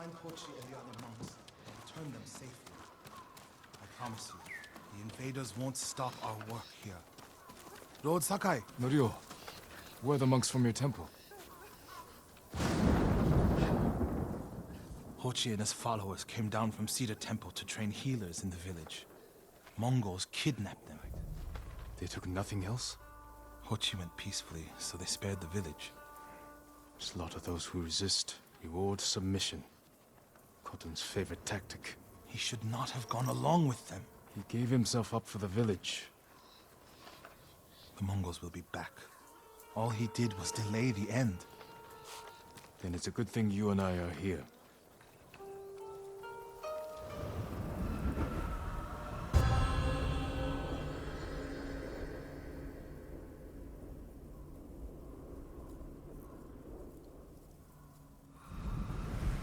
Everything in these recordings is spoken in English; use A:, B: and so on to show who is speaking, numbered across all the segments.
A: find Hochi and the other monks and return them safely. I promise you, the invaders won't stop our work here. Lord Sakai!
B: Norio, where are the monks from your temple?
A: Hochi and his followers came down from Cedar Temple to train healers in the village. Mongols kidnapped them.
B: They took nothing else?
A: Hochi went peacefully, so they spared the village.
B: Slaughter those who resist, reward submission. Khotun's favorite tactic.
A: He should not have gone along with them.
B: He gave himself up for the village.
A: The Mongols will be back. All he did was delay the end.
B: Then it's a good thing you and I are here.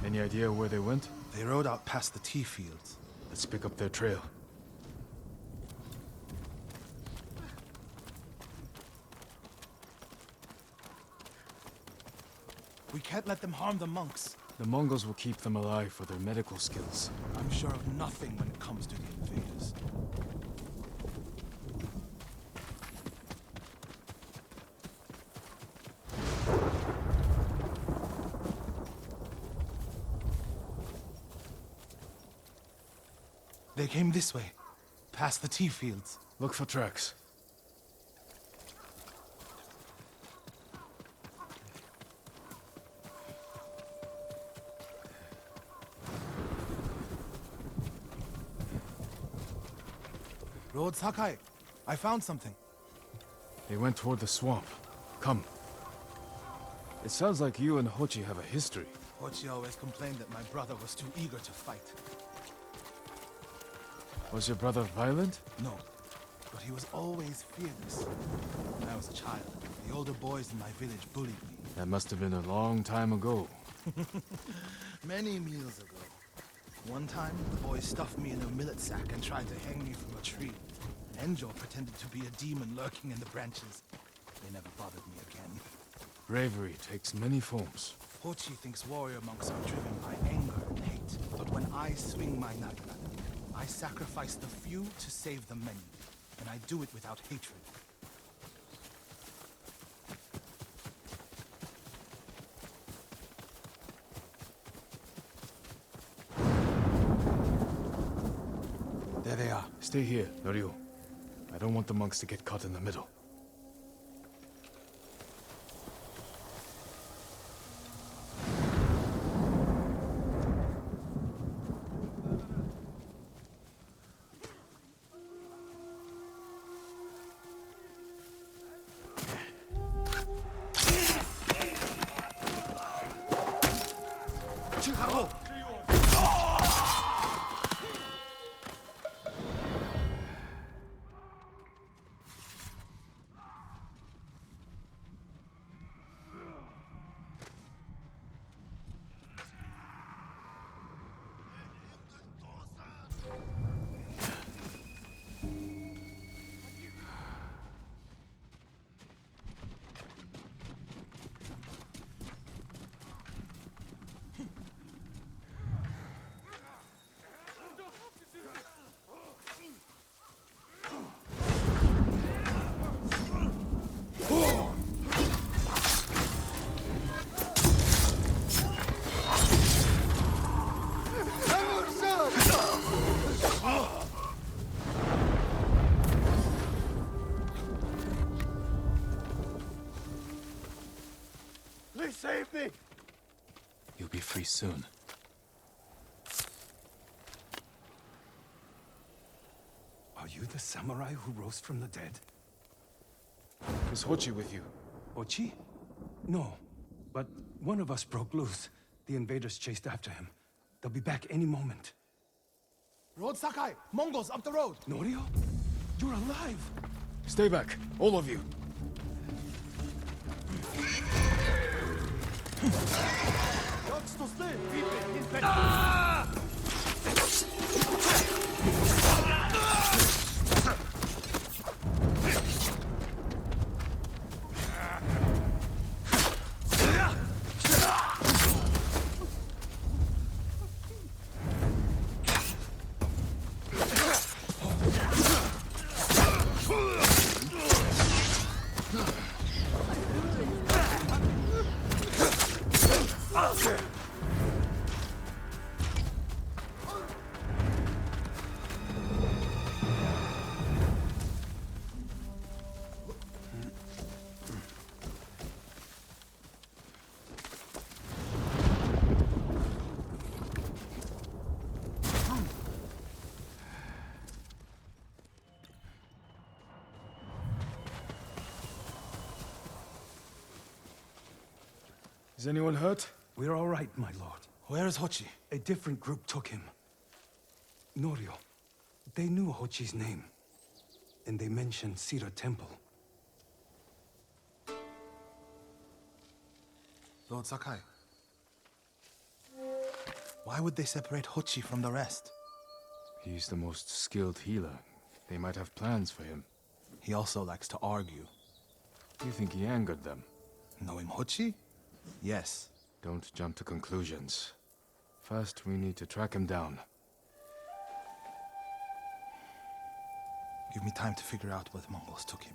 B: Any idea where they went?
A: They rode out past the tea fields.
B: Let's pick up their trail.
A: We can't let them harm the monks.
B: The Mongols will keep them alive for their medical skills.
A: I'm sure of nothing when it comes to the invaders. They came this way, past the tea fields.
B: Look for tracks.
A: Lord Sakai, I found something.
B: They went toward the swamp. Come. It sounds like you and Hochi have a history.
A: Hochi always complained that my brother was too eager to fight.
B: Was your brother violent?
A: No, but he was always fearless. When I was a child, the older boys in my village bullied me.
B: That must have been a long time ago.
A: Many meals ago. One time, the boys stuffed me in a millet sack and tried to hang me from a tree. Enjo pretended to be a demon lurking in the branches. They never bothered me again.
B: Bravery takes many forms.
A: Hochi thinks warrior monks are driven by anger and hate. But when I swing my nagana, I sacrifice the few to save the many. And I do it without hatred. There they are.
B: Stay here, Norio. I don't want the monks to get caught in the middle.
A: Save me!
B: You'll be free soon.
C: Are you the samurai who rose from the dead?
B: Is Hochi with you?
C: Hochi? No. But one of us broke loose. The invaders chased after him. They'll be back any moment.
A: Lord Sakai! Mongols up the road!
C: Norio? You're alive!
B: Stay back, all of you. Is anyone hurt?
C: We're all right, my lord.
A: Where is Hochi?
C: A different group took him. Norio. They knew Hochi's name. And they mentioned SUTRA Temple.
A: Lord Sakai. Why would they separate Hochi from the rest?
B: He's the most skilled healer. They might have plans for him.
A: He also likes to argue.
B: You think he angered them?
A: Knowing Hochi? Yes.
B: Don't jump to conclusions. First, we need to track him down.
A: Give me time to figure out where the Mongols took him.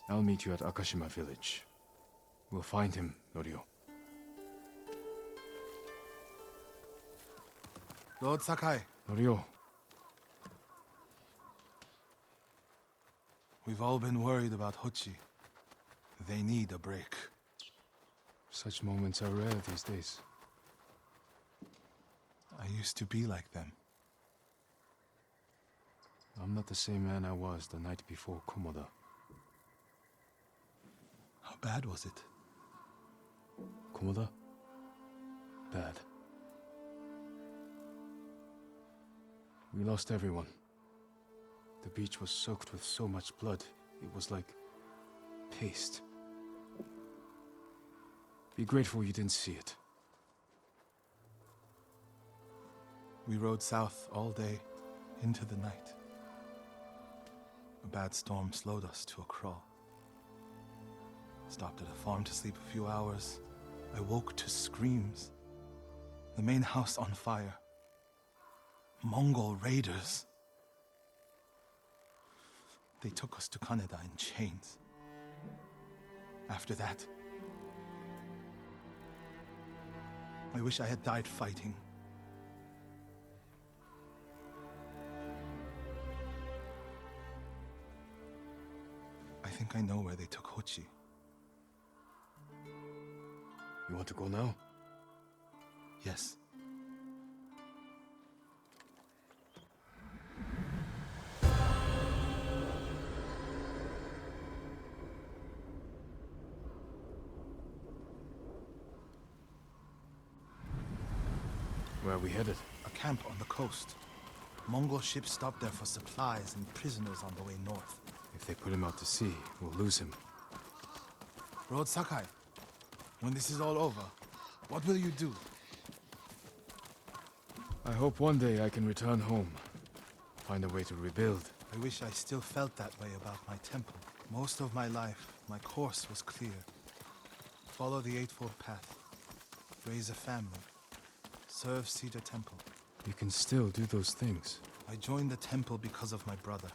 B: I'll meet you at Akashima Village. We'll find him, Norio.
A: Lord Sakai,
B: Norio,
A: we've all been worried about Hochi. They need a break.
B: such moments are rare these days.
A: I used to be like them.
B: I'm not the same man I was the night before Komoda.
A: How bad was it?
B: Komoda? Bad. We lost everyone. The beach was soaked with so much blood, it was like paste. Be grateful you didn't see it.
A: We rode south all day, into the night. A bad storm slowed us to a crawl. Stopped at a farm to sleep a few hours. I woke to screams. The main house on fire. Mongol raiders. They took us to Kaneda in chains. After that, I wish I had died fighting. I think I know where they took Hochi.
B: You want to go now?
A: Yes.
B: Where are we headed?
A: A camp on the coast. Mongol ships stopped there for supplies and prisoners on the way north.
B: If they put him out to sea, we'll lose him.
A: Lord Sakai, when this is all over, what will you do?
B: I hope one day I can return home. Find a way to rebuild.
A: I wish I still felt that way about my temple. Most of my life, my course was clear. Follow the Eightfold Path. Raise a family. Serve SUTRA Temple.
B: You can still do those things.
A: I joined the temple because of my brother.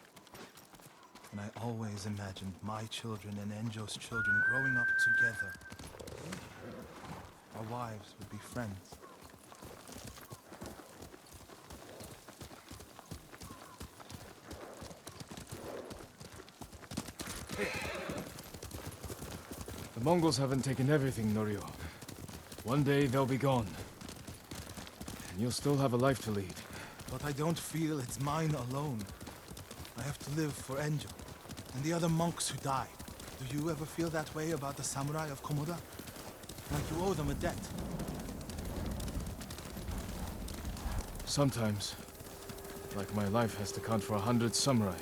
A: And I always imagined my children and Enjo's children growing up together. Our wives would be friends.
B: The Mongols haven't taken everything, Norio. One day they'll be gone. And you'll still have a life to lead.
A: But I don't feel it's mine alone. I have to live for Enjo and the other monks who died. Do you ever feel that way about the samurai of Komoda? Like you owe them a debt?
B: Sometimes. Like my life has to count for 100 samurai.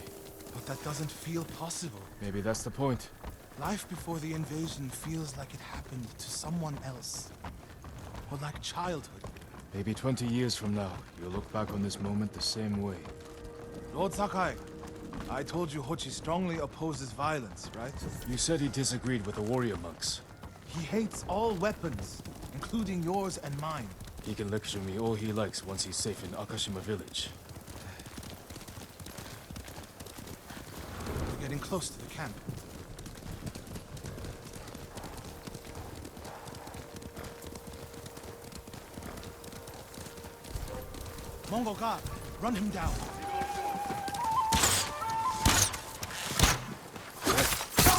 A: But that doesn't feel possible.
B: Maybe that's the point.
A: Life before the invasion feels like it happened to someone else. Or like childhood.
B: Maybe 20 years from now, you'll look back on this moment the same way.
A: Lord Sakai, I told you Hochi strongly opposes violence, right?
B: You said he disagreed with the warrior monks.
A: He hates all weapons, including yours and mine.
B: He can lecture me all he likes once he's safe in Akashima Village.
A: We're getting close to the camp. Mongol guard, run him down.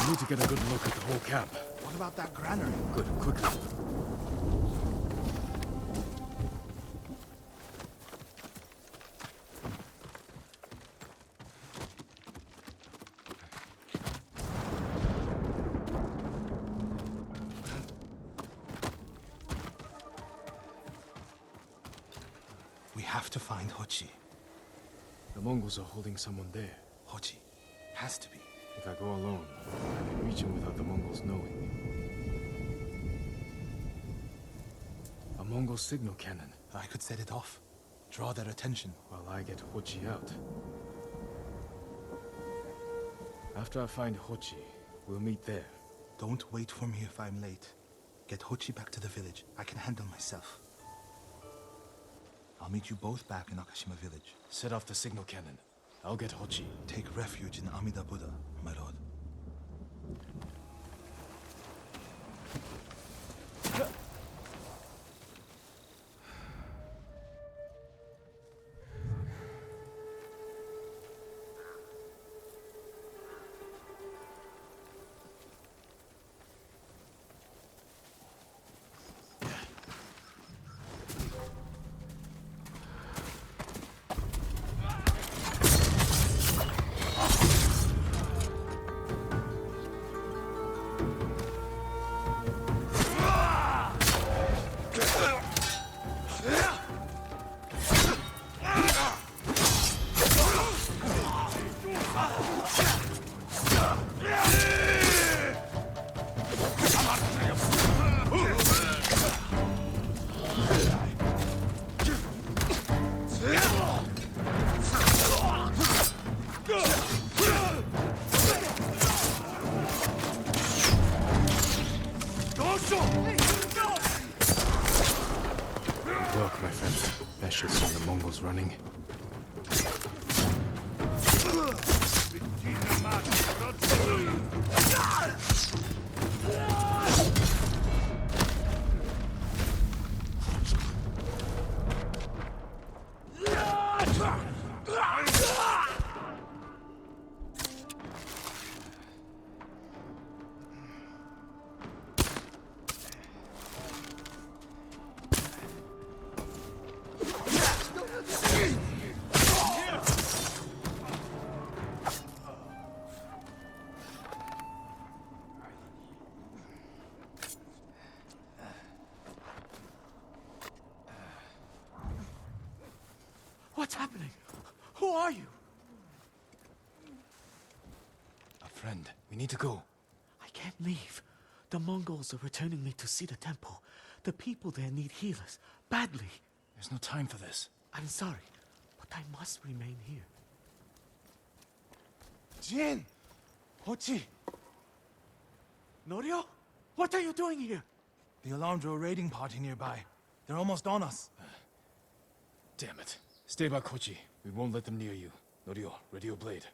B: We need to get a good look at the whole camp.
A: What about that granary?
B: Good, quickly.
A: have to find Hochi.
B: The Mongols are holding someone there.
A: Hochi. Has to be.
B: If I go alone, I can reach him without the Mongols knowing. A Mongol signal cannon.
A: I could set it off. Draw their attention.
B: While I get Hochi out. After I find Hochi, we'll meet there.
A: Don't wait for me if I'm late. Get Hochi back to the village. I can handle myself. I'll meet you both back in Akashima Village.
B: Set off the signal cannon. I'll get Hochi.
A: Take refuge in Amida Buddha, my lord.
B: Look, my friend. That should send the Mongols running.
D: What's happening? Who are you?
B: A friend. We need to go.
D: I can't leave. The Mongols are returning me to see the temple. The people there need healers. Badly.
B: There's no time for this.
D: I'm sorry, but I must remain here.
A: Jin! Hochi!
D: Norio? What are you doing here?
A: The alarm drew a raiding party nearby. They're almost on us.
B: Damn it. Stay back, Hochi. We won't let them near you. Norio, ready your blade.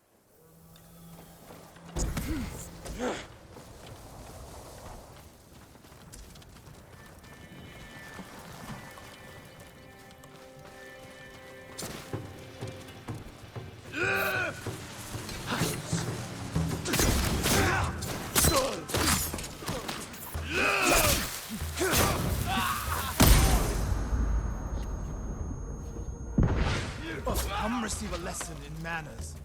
A: Come receive a lesson in manners.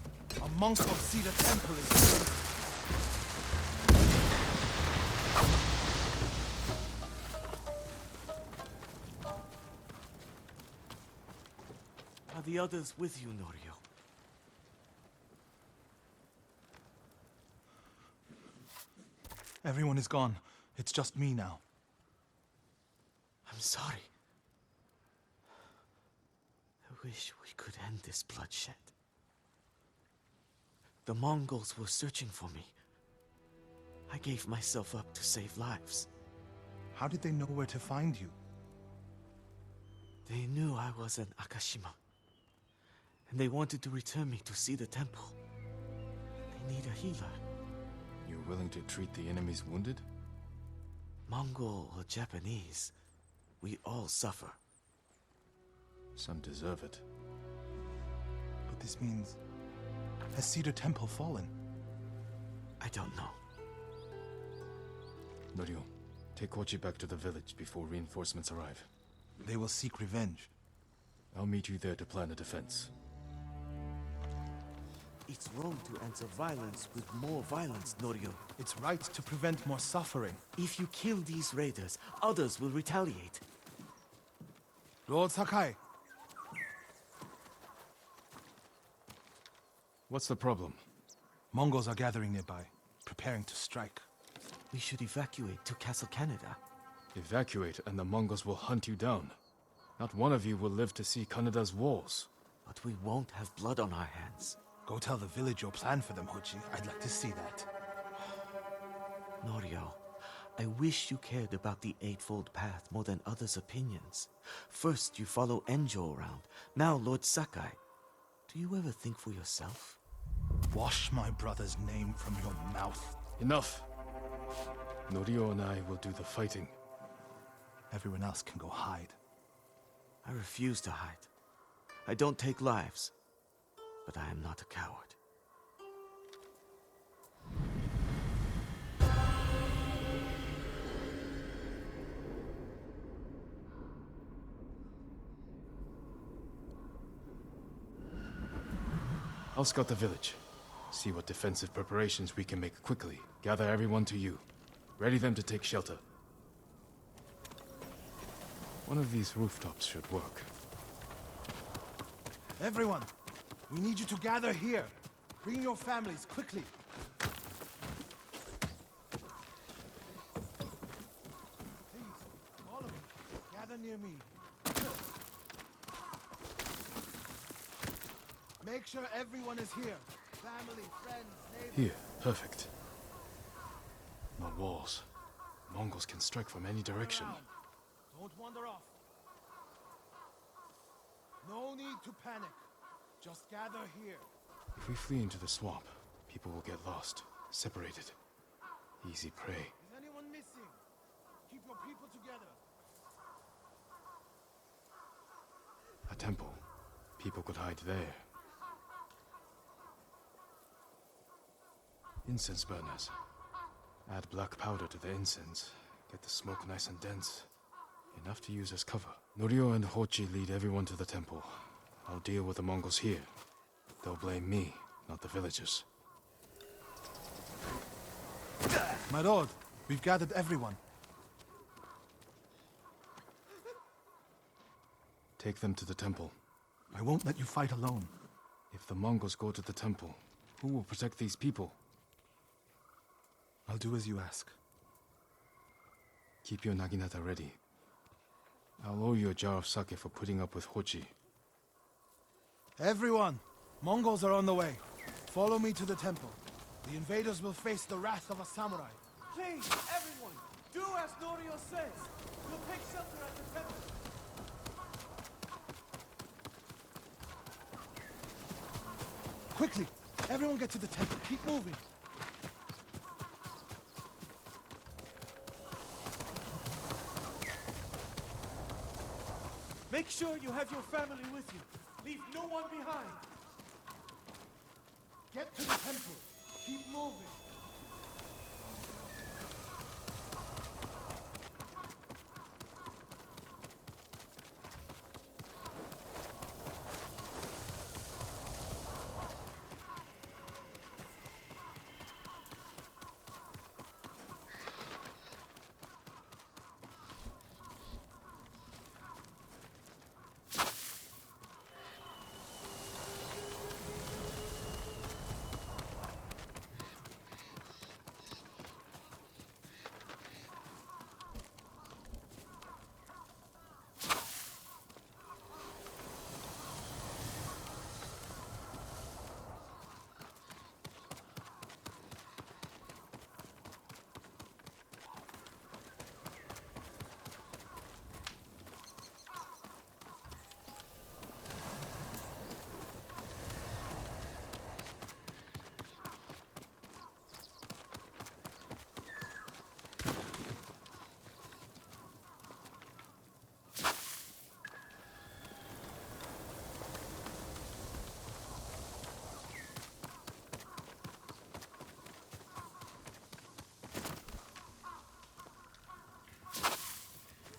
A: A monk of Cedar Temple is...
D: Are the others with you, Norio?
A: Everyone is gone. It's just me now.
D: I'm sorry. I wish we could end this bloodshed. The Mongols were searching for me. I gave myself up to save lives.
A: How did they know where to find you?
D: They knew I was an Akashima. And they wanted to return me to see the temple. They need a healer.
B: You're willing to treat the enemy's wounded?
D: Mongol or Japanese, we all suffer.
B: Some deserve it.
A: But this means... Has Cedar Temple fallen?
D: I don't know.
B: Norio, take Hochi back to the village before reinforcements arrive.
A: They will seek revenge.
B: I'll meet you there to plan a defense.
D: It's wrong to answer violence with more violence, Norio.
A: It's right to prevent more suffering.
D: If you kill these raiders, others will retaliate.
A: Lord Sakai,
B: What's the problem?
A: Mongols are gathering nearby, preparing to strike.
D: We should evacuate to Castle Canada.
B: Evacuate and the Mongols will hunt you down. Not one of you will live to see Canada's walls.
D: But we won't have blood on our hands.
A: Go tell the village your plan for them, Hochi. I'd like to see that.
D: Norio, I wish you cared about the Eightfold Path more than others' opinions. First you follow Enjo around, now Lord Sakai. Do you ever think for yourself?
A: Wash my brother's name from your mouth.
B: Enough! Norio and I will do the fighting.
A: Everyone else can go hide.
D: I refuse to hide. I don't take lives, but I am not a coward.
B: I'll scout the village. See what defensive preparations we can make quickly. Gather everyone to you. Ready them to take shelter. One of these rooftops should work.
A: Everyone, we need you to gather here. Bring your families, quickly. Please, all of you, gather near me. Make sure everyone is here. Family, friends, neighbors.
B: Here, perfect. No walls. Mongols can strike from any direction.
A: Around. Don't wander off. No need to panic. Just gather here.
B: If we flee into the swamp, people will get lost, separated. Easy prey.
A: Is anyone missing? Keep your people together.
B: A temple. People could hide there. Incense burners. Add black powder to the incense. Get the smoke nice and dense. Enough to use as cover. Norio and Hochi lead everyone to the temple. I'll deal with the Mongols here. They'll blame me, not the villagers.
A: My lord, we've gathered everyone.
B: Take them to the temple.
A: I won't let you fight alone.
B: If the Mongols go to the temple, who will protect these people?
A: I'll do as you ask.
B: Keep your naginata ready. I'll owe you a jar of sake for putting up with Hochi.
A: Everyone, Mongols are on the way. Follow me to the temple. The invaders will face the wrath of a samurai.
E: Please, everyone, do as Norio says. We'll take shelter at the temple.
A: Quickly, everyone get to the temple. Keep moving.
E: Make sure you have your family with you. Leave no one behind.
A: Get to the temple. Keep moving.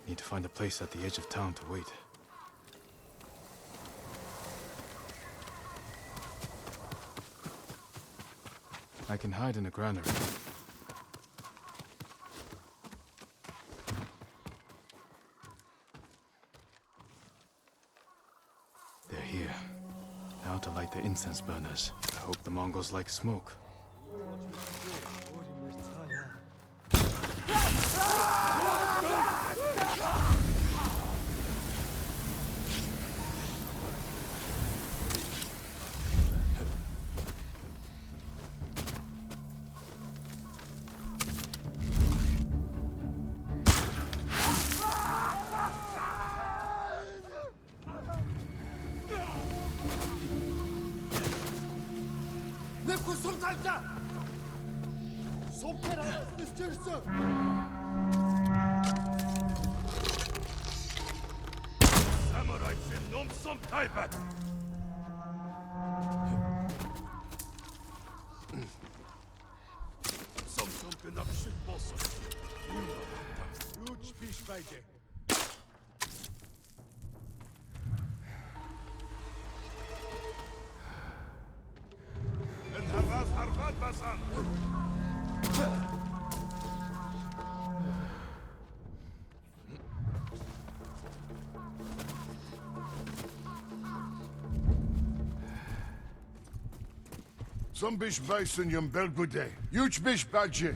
B: Need to find a place at the edge of town to wait. I can hide in a granary. They're here. Now how to light the incense burners. I hope the Mongols like smoke.
F: Some bish bison yum belgude. Huge bish badge.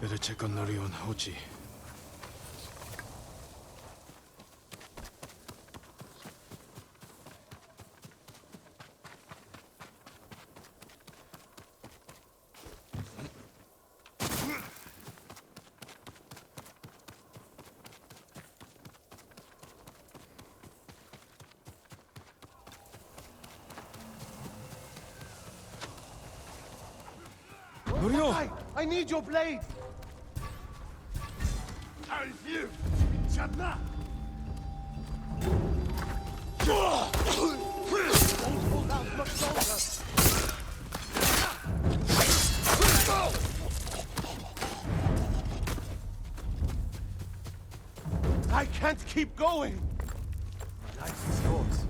B: Better check on Norio and Hochi.
C: Norio!
E: I need your blade! I can't keep going! My life is yours.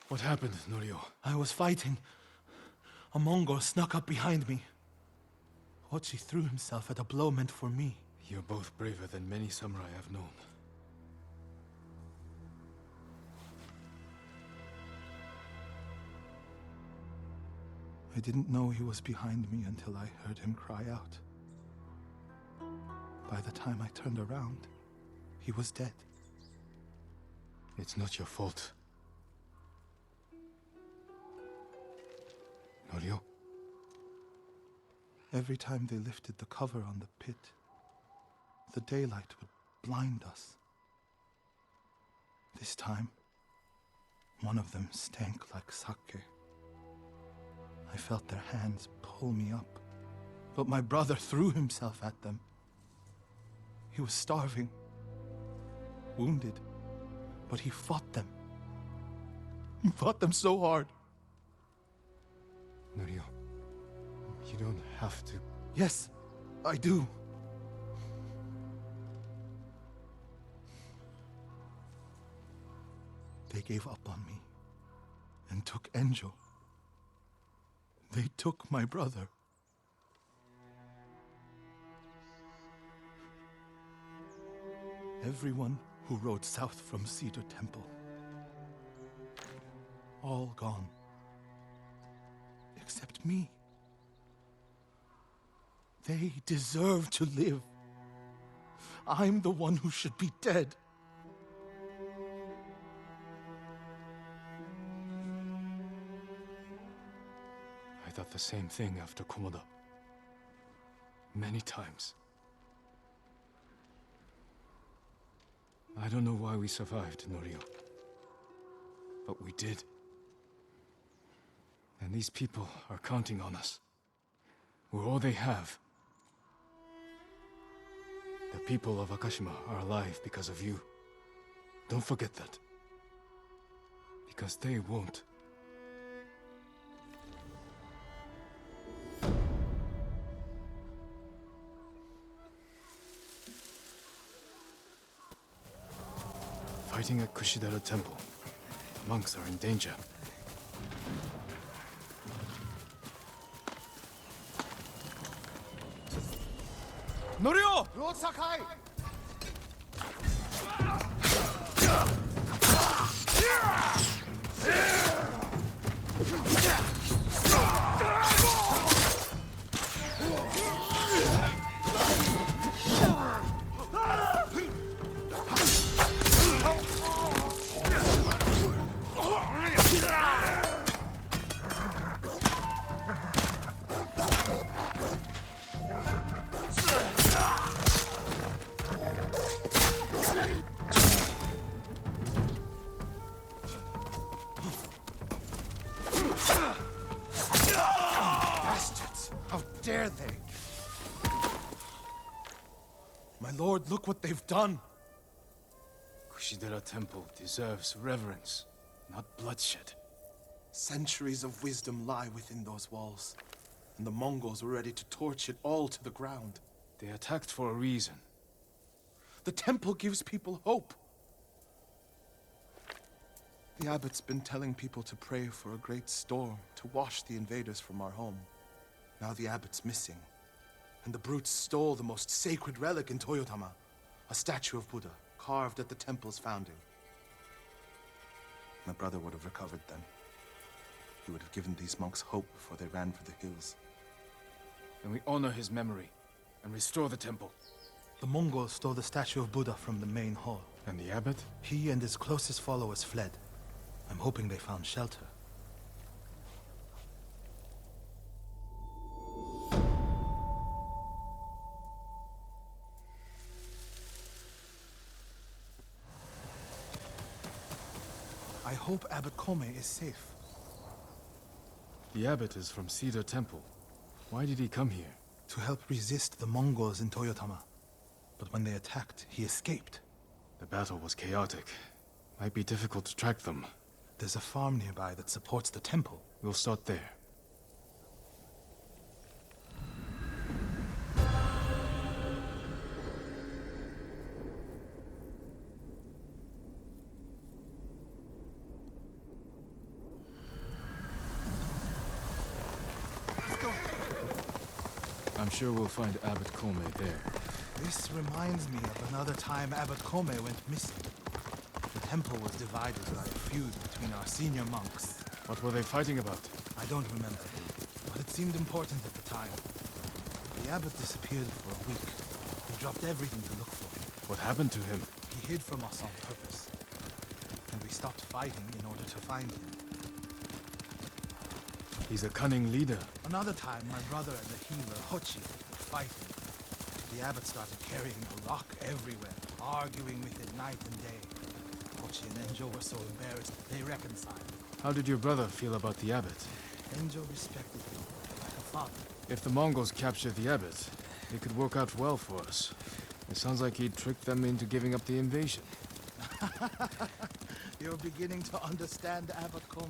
B: What happened, Norio?
A: I was fighting. A Mongol snuck up behind me. Hochi threw himself at a blow meant for me.
B: You're both braver than many samurai I've known.
A: I didn't know he was behind me until I heard him cry out. By the time I turned around, he was dead.
B: It's not your fault. Norio?
A: Every time they lifted the cover on the pit, the daylight would blind us. This time, one of them stank like sake. I felt their hands pull me up, but my brother threw himself at them. He was starving, wounded, but he fought them. He fought them so hard.
B: Norio, you don't have to.
A: Yes, I do. They gave up on me and took Enjo. They took my brother. Everyone who rode south from Cedar Temple. All gone. Except me. They deserve to live. I'm the one who should be dead.
B: I thought the same thing after Komoda. Many times. I don't know why we survived, Norio. But we did. And these people are counting on us. We're all they have. The people of Akashima are alive because of you. Don't forget that. Because they won't. Fighting at Kushi Temple. Monks are in danger. Norio!
A: Lord Sakai! Dare they? My lord, look what they've done.
B: Kushi Temple deserves reverence, not bloodshed.
A: Centuries of wisdom lie within those walls, and the Mongols were ready to torch it all to the ground.
B: They attacked for a reason.
A: The temple gives people hope. The abbot's been telling people to pray for a great storm to wash the invaders from our home. Now the abbot's missing, and the brutes stole the most sacred relic in Toyotama, a statue of Buddha, carved at the temple's founding. My brother would have recovered them. He would have given these monks hope before they ran for the hills.
B: And we honor his memory, and restore the temple.
A: The Mongols stole the statue of Buddha from the main hall.
B: And the abbot?
A: He and his closest followers fled. I'm hoping they found shelter. I hope Abbot Kome is safe.
B: The abbot is from Cedar Temple. Why did he come here?
A: To help resist the Mongols in Toyotama. But when they attacked, he escaped.
B: The battle was chaotic. Might be difficult to track them.
A: There's a farm nearby that supports the temple.
B: We'll start there. I'm sure we'll find Abbot Kome there.
A: This reminds me of another time Abbot Kome went missing. The temple was divided by a feud between our senior monks.
B: What were they fighting about?
A: I don't remember, but it seemed important at the time. The abbot disappeared for a week. We dropped everything to look for him.
B: What happened to him?
A: He hid from us on purpose. And we stopped fighting in order to find him.
B: He's a cunning leader.
A: Another time, my brother and the healer, Hochi, were fighting. The abbot started carrying a rock everywhere, arguing with it night and day. Hochi and Enjo were so embarrassed that they reconciled.
B: How did your brother feel about the abbot?
A: Enjo respected him like a father.
B: If the Mongols capture the abbot, it could work out well for us. It sounds like he'd tricked them into giving up the invasion.
A: You're beginning to understand Abbot Kome.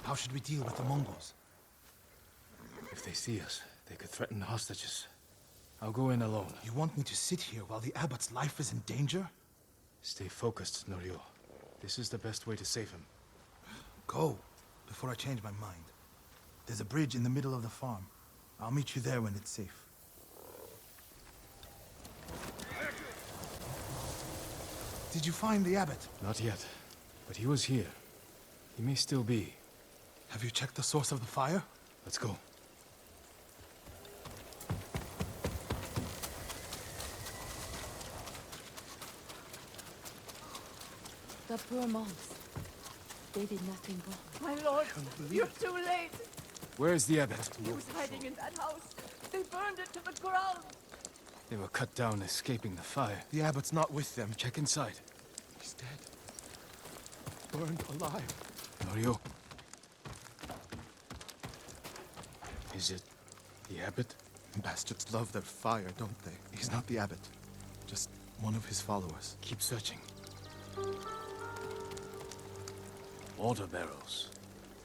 A: How should we deal with the Mongols?
B: If they see us, they could threaten hostages. I'll go in alone.
A: You want me to sit here while the abbot's life is in danger?
B: Stay focused, Norio. This is the best way to save him.
A: Go, before I change my mind. There's a bridge in the middle of the farm. I'll meet you there when it's safe. Did you find the abbot?
B: Not yet, but he was here. He may still be.
A: Have you checked the source of the fire?
B: Let's go.
G: The poor monks. They did nothing wrong.
E: My lord, you're too late.
B: Where is the abbot?
E: He was hiding in that house. They burned it to the ground.
B: They were cut down escaping the fire.
A: The abbot's not with them.
B: Check inside.
A: He's dead. Burned alive.
B: Norio? Is it the abbot?
A: Bastards love their fire, don't they? He's not the abbot. Just one of his followers.
B: Keep searching. Water barrels.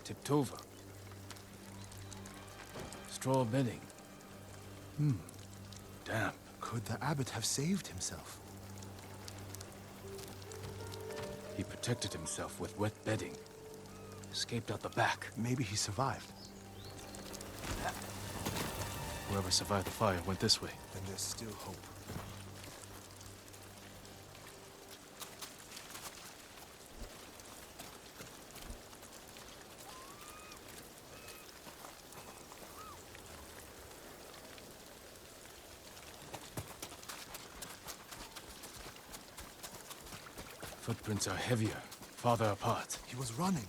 B: Tipped over. Straw bedding. Damp.
A: Could the abbot have saved himself?
B: He protected himself with wet bedding. Escaped out the back.
A: Maybe he survived.
B: Whoever survived the fire went this way.
A: Then there's still hope.
B: Footprints are heavier, farther apart.
A: He was running.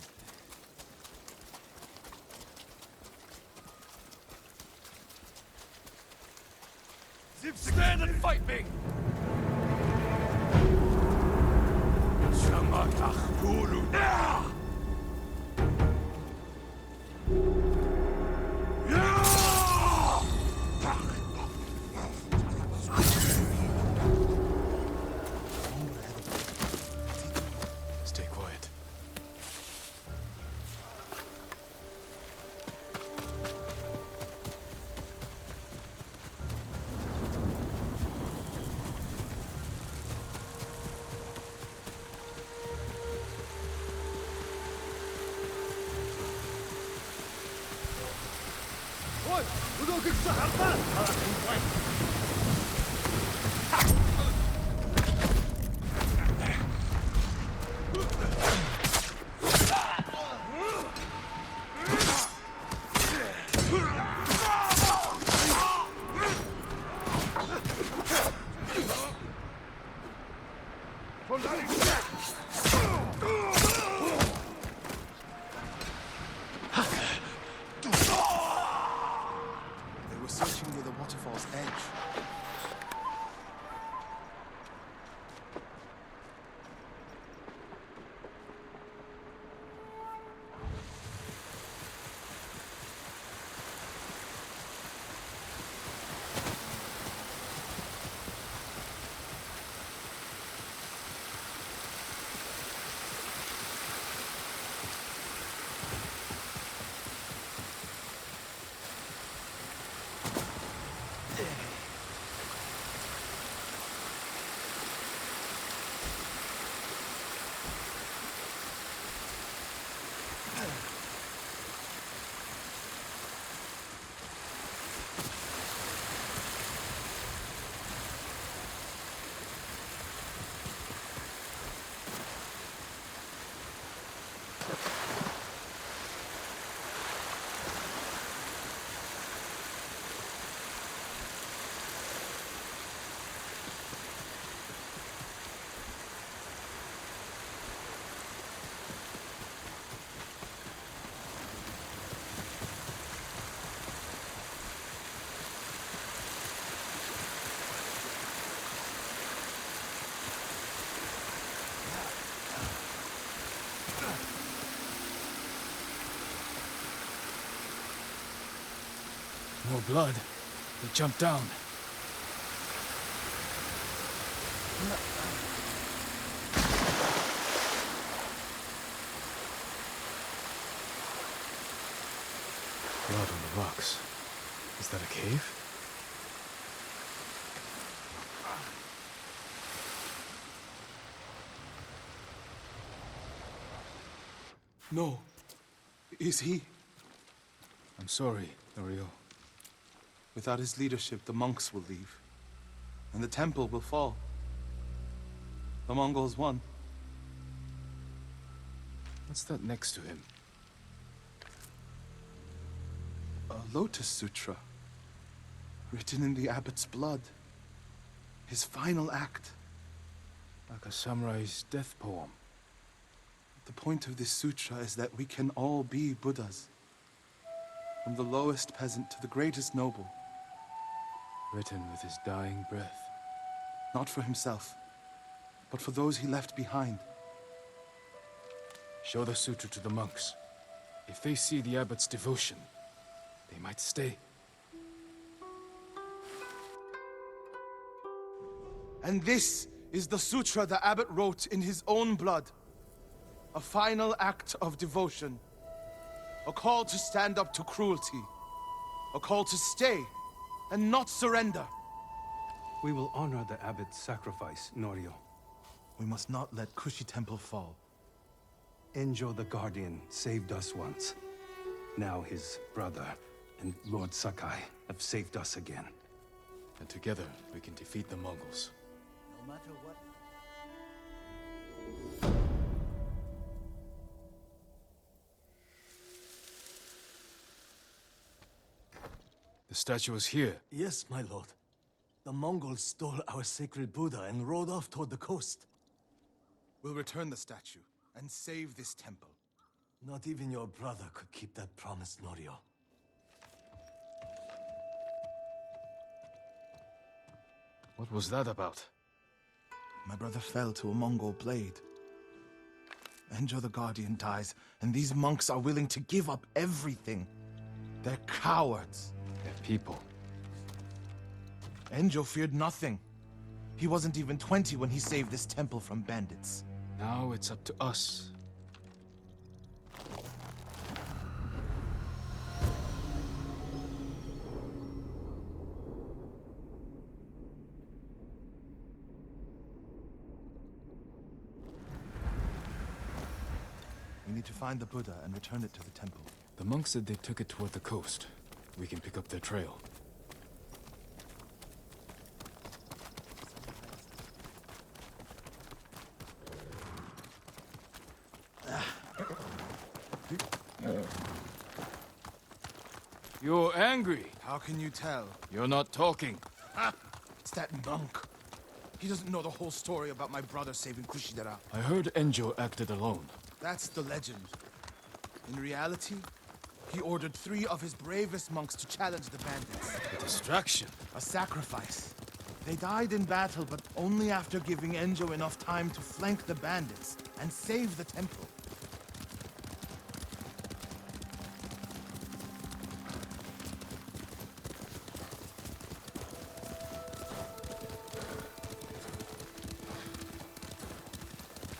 B: Stand and fight me! Stay quiet.
A: They were searching near the waterfall's edge.
B: More blood. They jumped down. Blood on the rocks. Is that a cave?
A: No. Is he?
B: I'm sorry, Norio.
A: Without his leadership, the monks will leave. And the temple will fall. The Mongols won.
B: What's that next to him?
A: A Lotus Sutra. Written in the abbot's blood. His final act.
B: Like a samurai's death poem.
A: The point of this sutra is that we can all be Buddhas. From the lowest peasant to the greatest noble.
B: Written with his dying breath.
A: Not for himself, but for those he left behind.
B: Show the sutra to the monks. If they see the abbot's devotion, they might stay.
A: And this is the sutra the abbot wrote in his own blood. A final act of devotion. A call to stand up to cruelty. A call to stay and not surrender.
C: We will honor the abbot's sacrifice, Norio.
A: We must not let Kushi Temple fall.
C: Enjo the Guardian saved us once. Now his brother and Lord Sakai have saved us again.
B: And together, we can defeat the Mongols.
E: No matter what.
B: The statue is here.
E: Yes, my lord. The Mongols stole our sacred Buddha and rode off toward the coast.
A: We'll return the statue and save this temple.
E: Not even your brother could keep that promise, Norio.
B: What was that about?
A: My brother fell to a Mongol blade. Enjo the Guardian dies, and these monks are willing to give up everything. They're cowards.
B: They're people.
A: Enjo feared nothing. He wasn't even 20 when he saved this temple from bandits.
B: Now it's up to us.
A: We need to find the Buddha and return it to the temple.
B: The monks said they took it toward the coast. We can pick up their trail. You're angry.
A: How can you tell?
B: You're not talking.
A: Ah, it's that monk. He doesn't know the whole story about my brother saving Kushidera.
B: I heard Enjo acted alone.
A: That's the legend. In reality, he ordered 3 of his bravest monks to challenge the bandits.
B: A distraction.
A: A sacrifice. They died in battle, but only after giving Enjo enough time to flank the bandits and save the temple.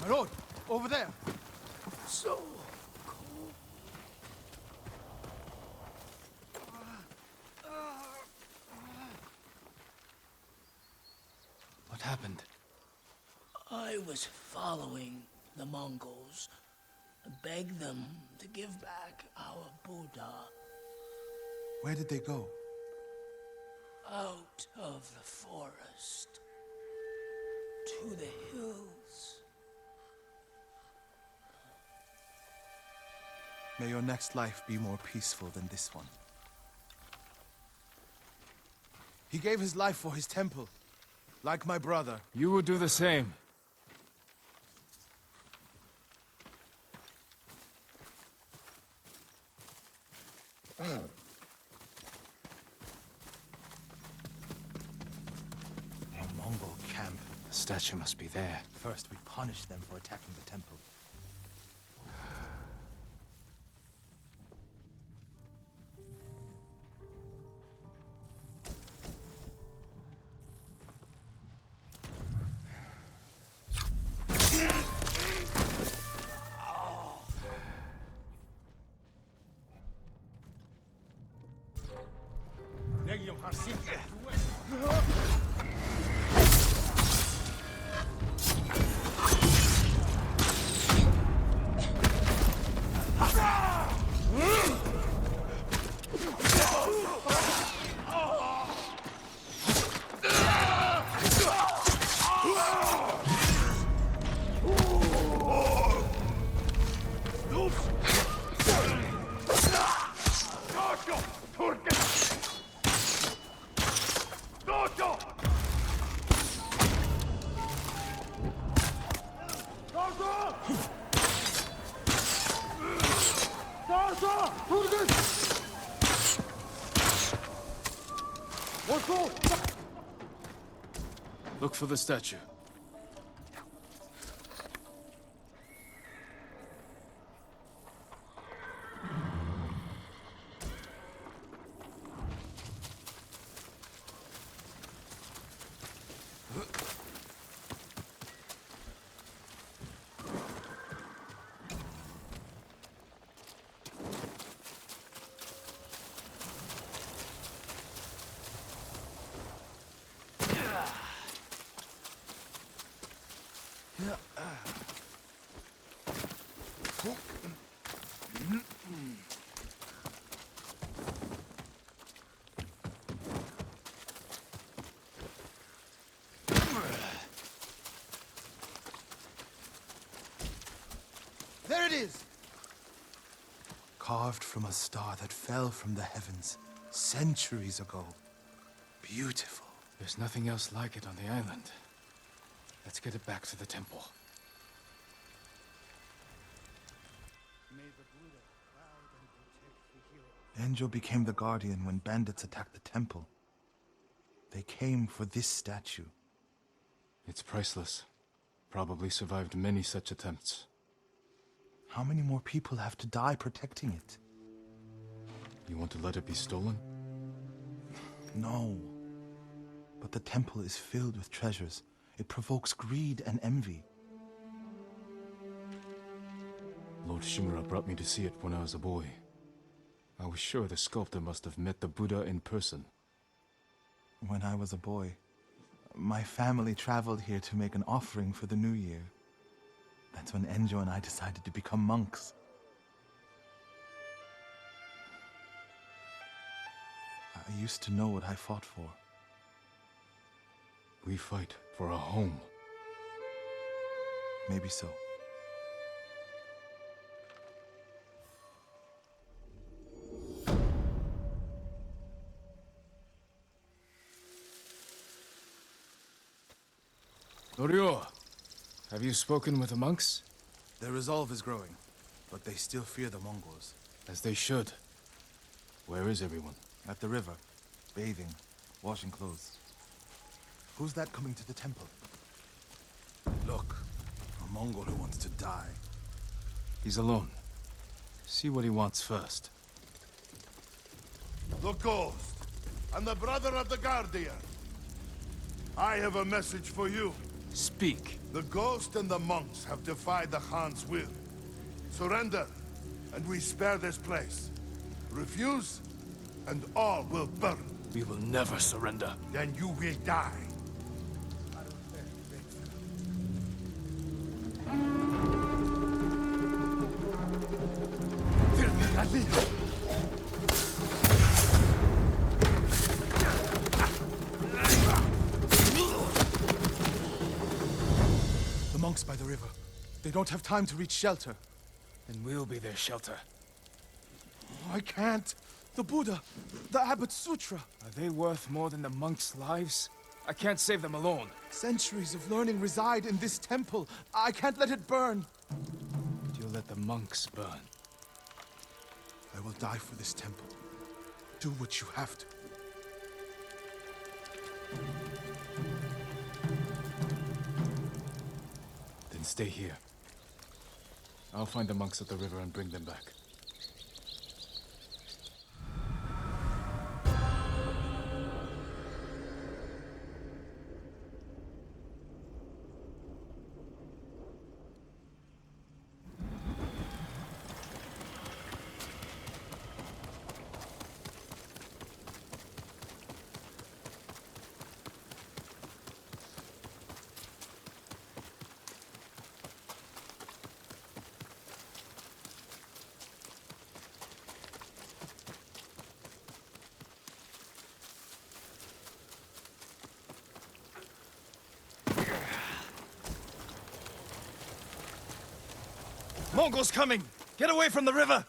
A: My lord, over there.
E: So...
B: What happened?
H: I was following the Mongols, begged them to give back our Buddha.
A: Where did they go?
H: Out of the forest, to the hills.
A: May your next life be more peaceful than this one. He gave his life for his temple, like my brother.
B: You will do the same.
A: A Mongol camp.
B: The statue must be there.
A: First, we punish them for attacking the temple.
B: Look for the statue.
A: There it is! Carved from a star that fell from the heavens centuries ago. Beautiful.
B: There's nothing else like it on the island. Let's get it back to the temple.
A: Enjo became the guardian when bandits attacked the temple. They came for this statue.
B: It's priceless. Probably survived many such attempts.
A: How many more people have to die protecting it?
B: You want to let it be stolen?
A: No. But the temple is filled with treasures. It provokes greed and envy.
B: Lord Shimura brought me to see it when I was a boy. I was sure the sculptor must have met the Buddha in person.
A: When I was a boy, my family traveled here to make an offering for the new year. That's when Enjo and I decided to become monks. I used to know what I fought for.
B: We fight for a home.
A: Maybe so.
B: Norio, have you spoken with the monks?
A: Their resolve is growing, but they still fear the Mongols.
B: As they should. Where is everyone?
A: At the river, bathing, washing clothes. Who's that coming to the temple? Look, a Mongol who wants to die.
B: He's alone. See what he wants first.
F: The Ghost, and the brother of the Guardian. I have a message for you.
B: Speak.
F: The Ghost and the monks have defied the Khan's will. Surrender, and we spare this place. Refuse, and all will burn.
B: We will never surrender.
F: Then you will die.
A: The monks by the river. They don't have time to reach shelter.
B: Then we'll be their shelter.
A: I can't. The Buddha, the abbot's sutra.
B: Are they worth more than the monks' lives? I can't save them alone.
A: Centuries of learning reside in this temple. I can't let it burn.
B: You'll let the monks burn.
A: I will die for this temple. Do what you have to.
B: Then stay here. I'll find the monks at the river and bring them back.
I: Mongols coming! Get away from the river!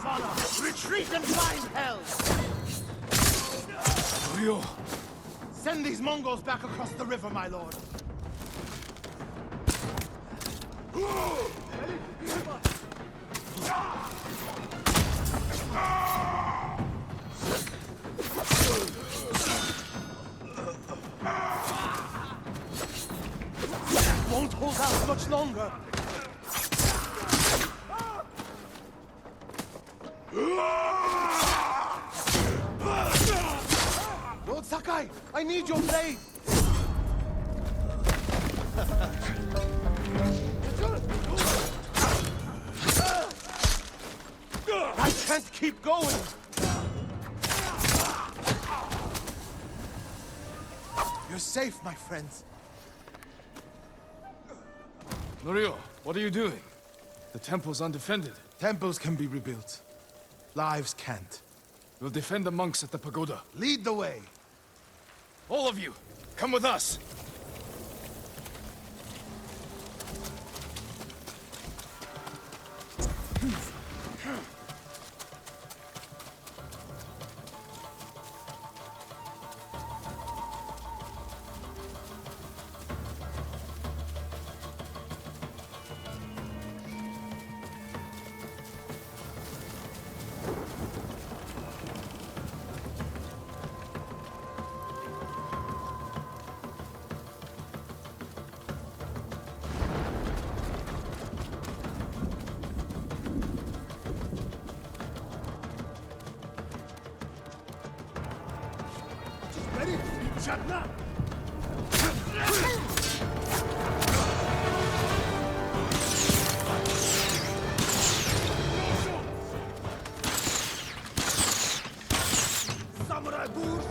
A: of honor! Retreat and find hell!
B: Norio!
A: Send these Mongols back across the river, my lord. Won't hold out much longer. Lord Sakai, I need your blade. I can't keep going. You're safe, my friends.
B: Norio, what are you doing? The temple's undefended.
A: Temples can be rebuilt. Lives can't.
B: We'll defend the monks at the pagoda.
A: Lead the way.
B: All of you, come with us!
F: Ready? Shut up!
A: Samurai Boots!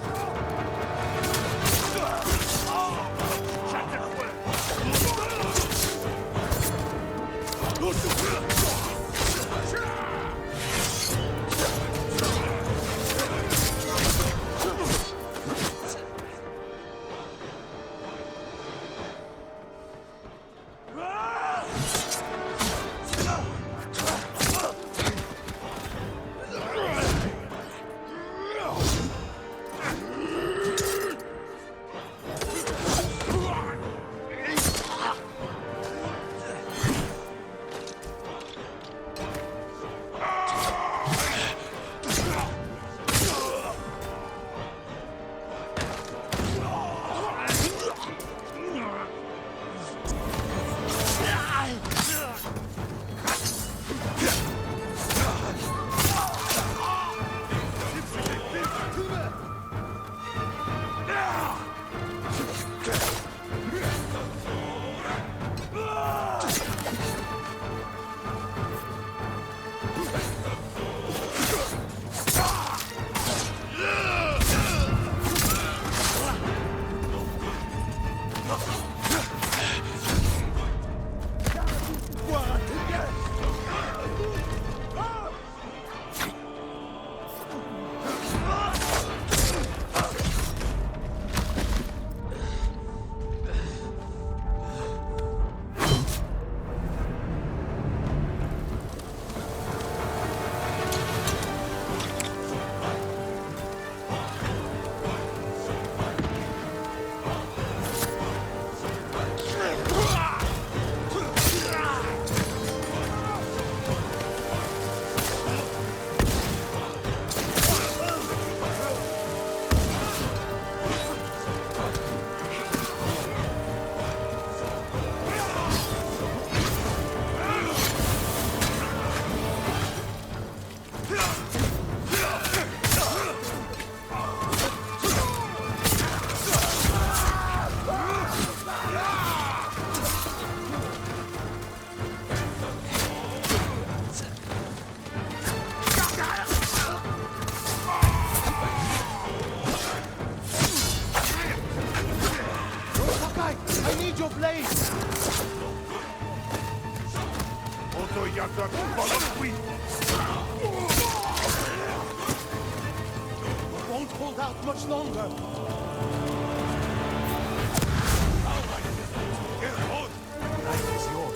A: Won't hold out much longer. Life is yours.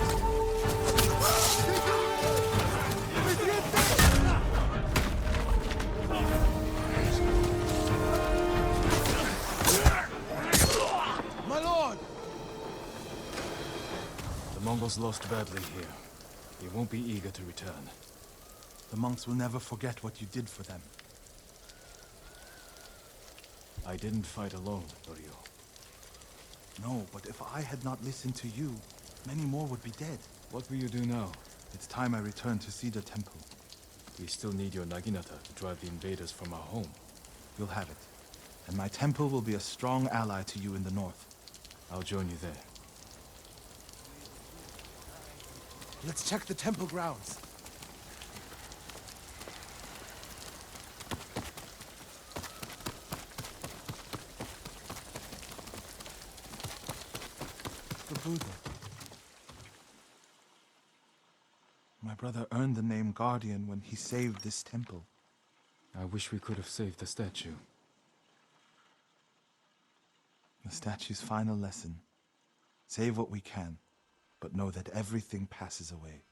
B: Mongols lost badly here. They won't be eager to return.
A: The monks will never forget what you did for them.
B: I didn't fight alone, Norio.
A: No, but if I had not listened to you, many more would be dead.
B: What will you do now?
A: It's time I return to see the temple.
B: We still need your Naginata to drive the invaders from our home.
A: You'll have it. And my temple will be a strong ally to you in the north.
B: I'll join you there.
A: Let's check the temple grounds. The Buddha. My brother earned the name Guardian when he saved this temple.
B: I wish we could have saved the statue.
A: The statue's final lesson. Save what we can, but know that everything passes away.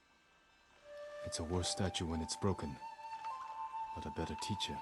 B: It's a worse statue when it's broken, but a better teacher.